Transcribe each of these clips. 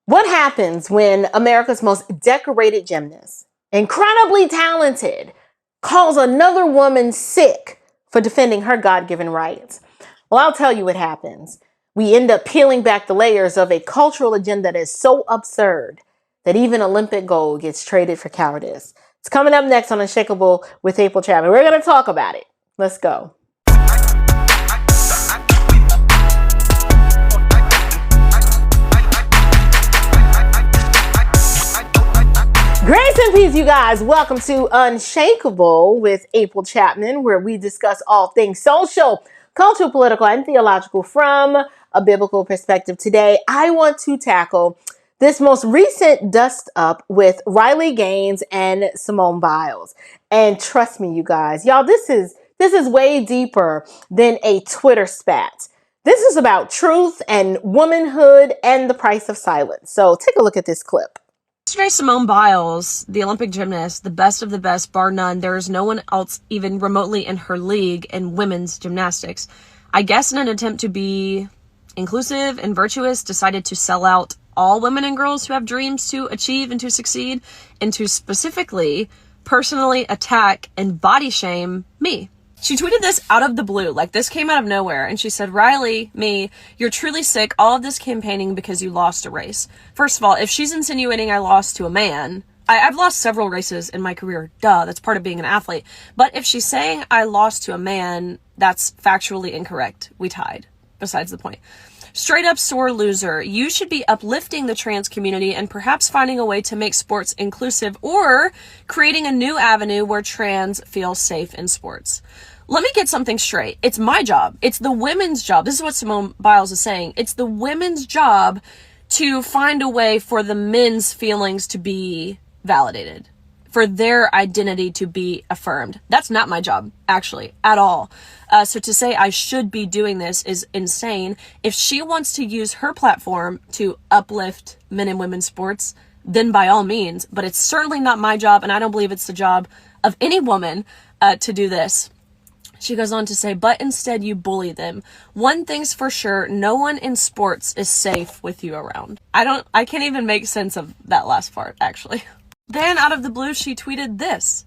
What happens when America's most decorated gymnast, incredibly talented, calls another woman sick for defending her God-given rights? Well, I'll tell you what happens. We end up peeling back the layers of a cultural agenda that is so absurd that even Olympic gold gets traded for cowardice. It's coming up next on Unshakable with April Chapman. We're going to talk about it. Let's go. Grace and peace, you guys. Welcome to Unshakable with April Chapman, where we discuss all things social, cultural, political, and theological from a biblical perspective. Today, I want to tackle this most recent dust up with Riley Gaines and Simone Biles. And trust me, you guys, y'all, this is way deeper than a Twitter spat. This is about truth and womanhood and the price of silence. So take a look at this clip. Yesterday, Simone Biles, the Olympic gymnast, the best of the best, bar none. There is no one else even remotely in her league in women's gymnastics. I guess in an attempt to be inclusive and virtuous, decided to sell out all women and girls who have dreams to achieve and to succeed, and to specifically personally attack and body shame me. She tweeted this out of the blue, like this came out of nowhere, and she said, "Riley, me, you're truly sick, all of this campaigning because you lost a race." First of all, if she's insinuating I lost to a man, I've lost several races in my career, duh, that's part of being an athlete. But if she's saying I lost to a man, that's factually incorrect. We tied, besides the point. Straight up sore loser. You should be uplifting the trans community and perhaps finding a way to make sports inclusive or creating a new avenue where trans feel safe in sports. Let me get something straight. It's my job. It's the women's job. This is what Simone Biles is saying. It's the women's job to find a way for the men's feelings to be validated, for their identity to be affirmed. That's not my job, actually, at all. So to say I should be doing this is insane. If she wants to use her platform to uplift men and women's sports, then by all means. But it's certainly not my job, and I don't believe it's the job of any woman to do this. She goes on to say, but instead you bully them. One thing's for sure, no one in sports is safe with you around. I can't even make sense of that last part, actually. Then out of the blue, she tweeted this: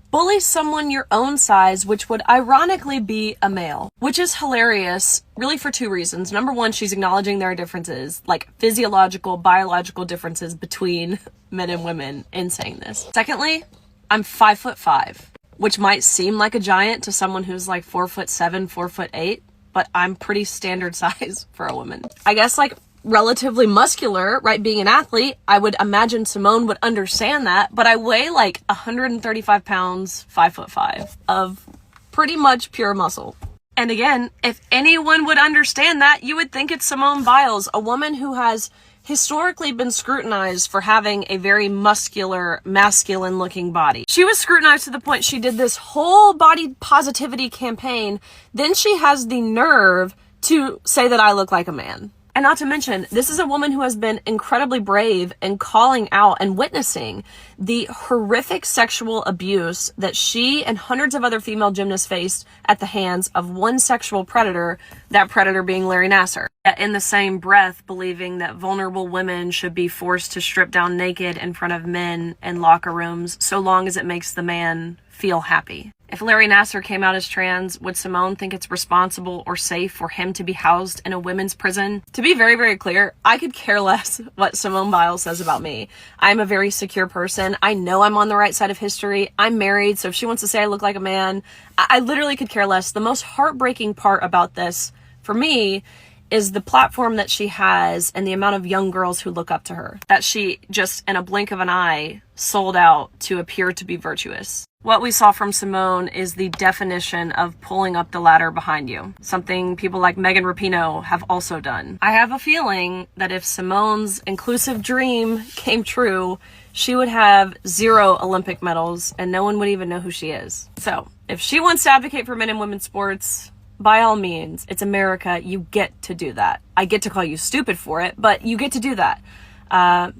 bully someone your own size, which would ironically be a male, which is hilarious, really for two reasons. Number one, she's acknowledging there are differences, like physiological, biological differences between men and women in saying this. Secondly, I'm 5'5", which might seem like a giant to someone who's like 4'7", 4'8", but I'm pretty standard size for a woman. I guess like relatively muscular, right? Being an athlete, I would imagine Simone would understand that, but I weigh like 135 pounds, 5'5", of pretty much pure muscle. And again, if anyone would understand that, you would think it's Simone Biles, a woman who has historically been scrutinized for having a very muscular, masculine-looking body. She was scrutinized to the point she did this whole body positivity campaign. Then she has the nerve to say that I look like a man. And not to mention, this is a woman who has been incredibly brave in calling out and witnessing the horrific sexual abuse that she and hundreds of other female gymnasts faced at the hands of one sexual predator, that predator being Larry Nassar. In the same breath, believing that vulnerable women should be forced to strip down naked in front of men in locker rooms so long as it makes the man feel happy. If Larry Nassar came out as trans, would Simone think it's responsible or safe for him to be housed in a women's prison? To be very, very clear, I could care less what Simone Biles says about me. I'm a very secure person. I know I'm on the right side of history. I'm married, so if she wants to say I look like a man, I literally could care less. The most heartbreaking part about this, for me, is the platform that she has and the amount of young girls who look up to her. That she just, in a blink of an eye, sold out to appear to be virtuous. What we saw from Simone is the definition of pulling up the ladder behind you. Something people like Megan Rapinoe have also done. I have a feeling that if Simone's inclusive dream came true, she would have 0 Olympic medals and no one would even know who she is. So, if she wants to advocate for men and women's sports, by all means, it's America, you get to do that. I get to call you stupid for it, but you get to do that.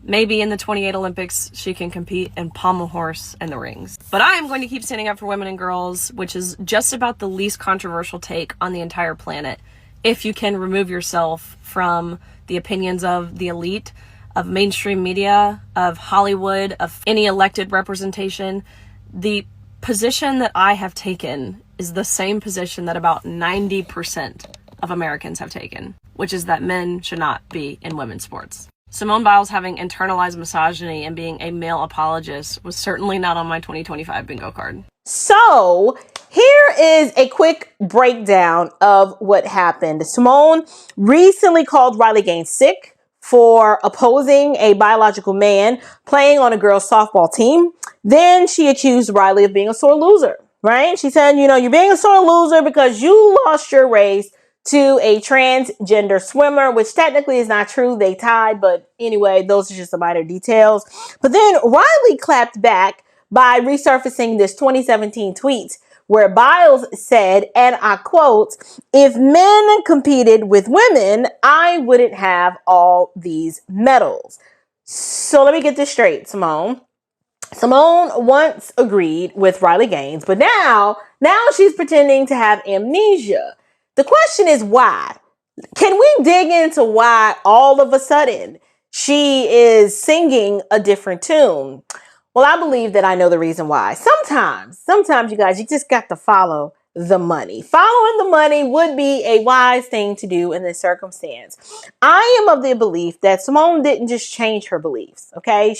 Maybe in the 28 Olympics, she can compete and palm a horse in the rings. But I am going to keep standing up for women and girls, which is just about the least controversial take on the entire planet. If you can remove yourself from the opinions of the elite, of mainstream media, of Hollywood, of any elected representation, the position that I have taken is the same position that about 90% of Americans have taken, which is that men should not be in women's sports. Simone Biles having internalized misogyny and being a male apologist was certainly not on my 2025 bingo card. So here is a quick breakdown of what happened. Simone recently called Riley Gaines sick for opposing a biological man playing on a girls' softball team. Then she accused Riley of being a sore loser, right? She said, you're being a sore loser because you lost your race to a transgender swimmer, which technically is not true. They tied, but anyway, those are just the minor details. But then Riley clapped back by resurfacing this 2017 tweet where Biles said, and I quote, "If men competed with women, I wouldn't have all these medals." So let me get this straight, Simone. Simone once agreed with Riley Gaines, but now she's pretending to have amnesia. The question is why? Can we dig into why all of a sudden she is singing a different tune? Well, I believe that I know the reason why. Sometimes you guys, you just got to follow the money. Following the money would be a wise thing to do in this circumstance. I am of the belief that Simone didn't just change her beliefs, okay?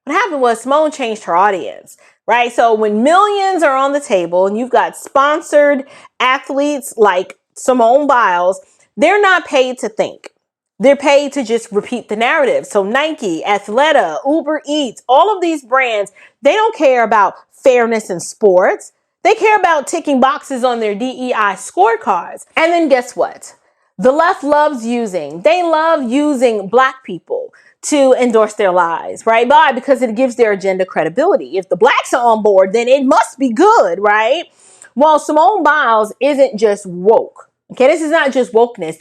What happened was Simone changed her audience, right? So when millions are on the table and you've got sponsored athletes like Simone Biles, they're not paid to think. They're paid to just repeat the narrative. So Nike, Athleta, Uber Eats, all of these brands, they don't care about fairness in sports. They care about ticking boxes on their DEI scorecards. And then guess what? The left they love using Black people to endorse their lies, right? Why? Because it gives their agenda credibility. If the Blacks are on board, then it must be good, right? Well, Simone Biles isn't just woke. Okay, this is not just wokeness.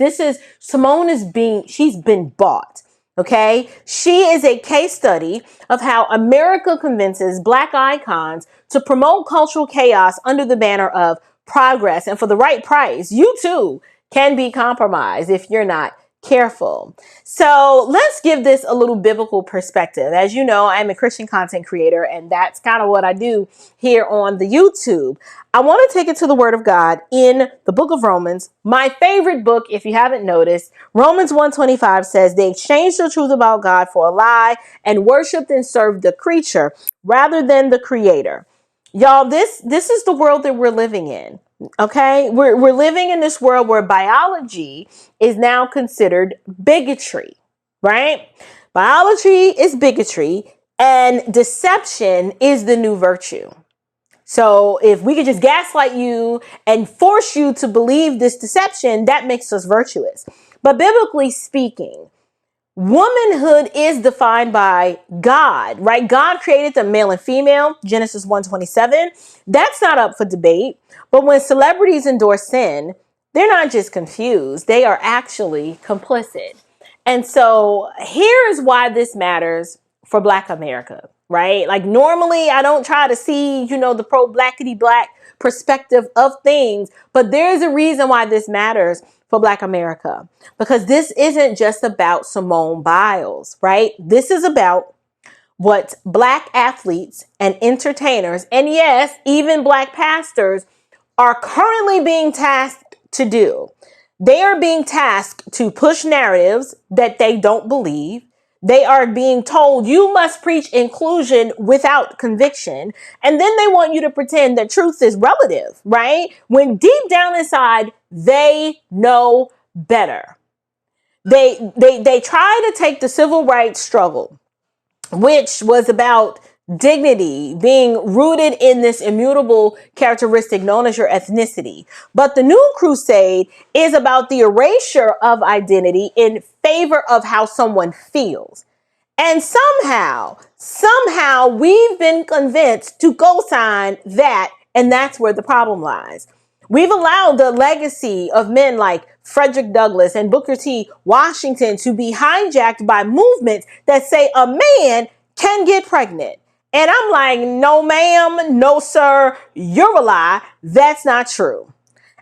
She's been bought. Okay, she is a case study of how America convinces Black icons to promote cultural chaos under the banner of progress. And for the right price, you too can be compromised if you're not careful. So let's give this a little biblical perspective. As you know, I'm a Christian content creator, and that's kind of what I do here on the YouTube. I want to take it to the Word of God in the book of Romans, my favorite book, if you haven't noticed. Romans 1:25 says they exchanged the truth about God for a lie and worshiped and served the creature rather than the creator. Y'all, this is the world that we're living in. Okay, we're living in this world where biology is now considered bigotry, right? Biology is bigotry and deception is the new virtue. So if we could just gaslight you and force you to believe this deception, that makes us virtuous. But biblically speaking, womanhood is defined by God, right? God created them male and female, Genesis 1:27. That's not up for debate. But when celebrities endorse sin, they're not just confused, they are actually complicit. And so here's why this matters for Black America, right? Like normally I don't try to see, the pro-blackity black perspective of things, but there's a reason why this matters for Black America, because this isn't just about Simone Biles, right? This is about what Black athletes and entertainers, and yes, even Black pastors are currently being tasked to do. They are being tasked to push narratives that they don't believe. They are being told you must preach inclusion without conviction. And then they want you to pretend that truth is relative, right? When deep down inside, they know better. They try to take the civil rights struggle, which was about dignity being rooted in this immutable characteristic known as your ethnicity. But the new crusade is about the erasure of identity in favor of how someone feels. And somehow we've been convinced to co-sign that, and that's where the problem lies. We've allowed the legacy of men like Frederick Douglass and Booker T. Washington to be hijacked by movements that say a man can get pregnant. And I'm like, no, ma'am, no, sir, you're a lie. That's not true.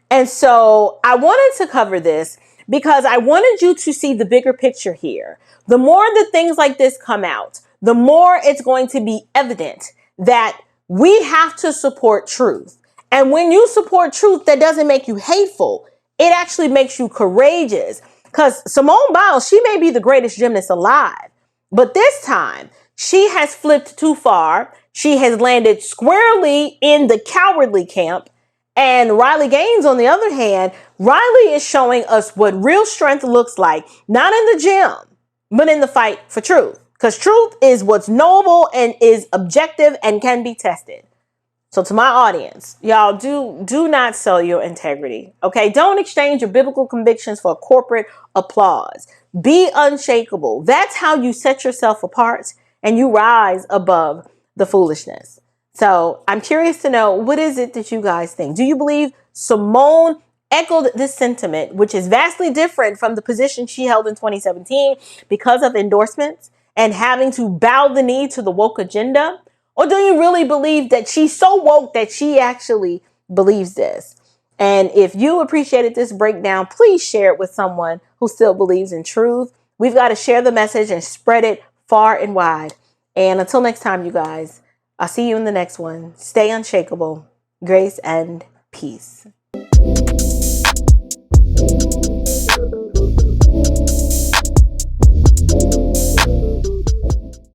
And so I wanted to cover this because I wanted you to see the bigger picture here. The more that things like this come out, the more it's going to be evident that we have to support truth. And when you support truth, that doesn't make you hateful. It actually makes you courageous. Because Simone Biles, she may be the greatest gymnast alive, but this time she has flipped too far. She has landed squarely in the cowardly camp. And Riley Gaines, on the other hand, Riley is showing us what real strength looks like, not in the gym, but in the fight for truth. Because truth is what's knowable and is objective and can be tested. So to my audience, y'all, do not sell your integrity. Okay? Don't exchange your biblical convictions for corporate applause. Be unshakable. That's how you set yourself apart and you rise above the foolishness. So I'm curious to know, what is it that you guys think? Do you believe Simone echoed this sentiment, which is vastly different from the position she held in 2017 because of endorsements and having to bow the knee to the woke agenda? Or do you really believe that she's so woke that she actually believes this? And if you appreciated this breakdown, please share it with someone who still believes in truth. We've got to share the message and spread it far and wide. And until next time, you guys, I'll see you in the next one. Stay unshakable. Grace and peace.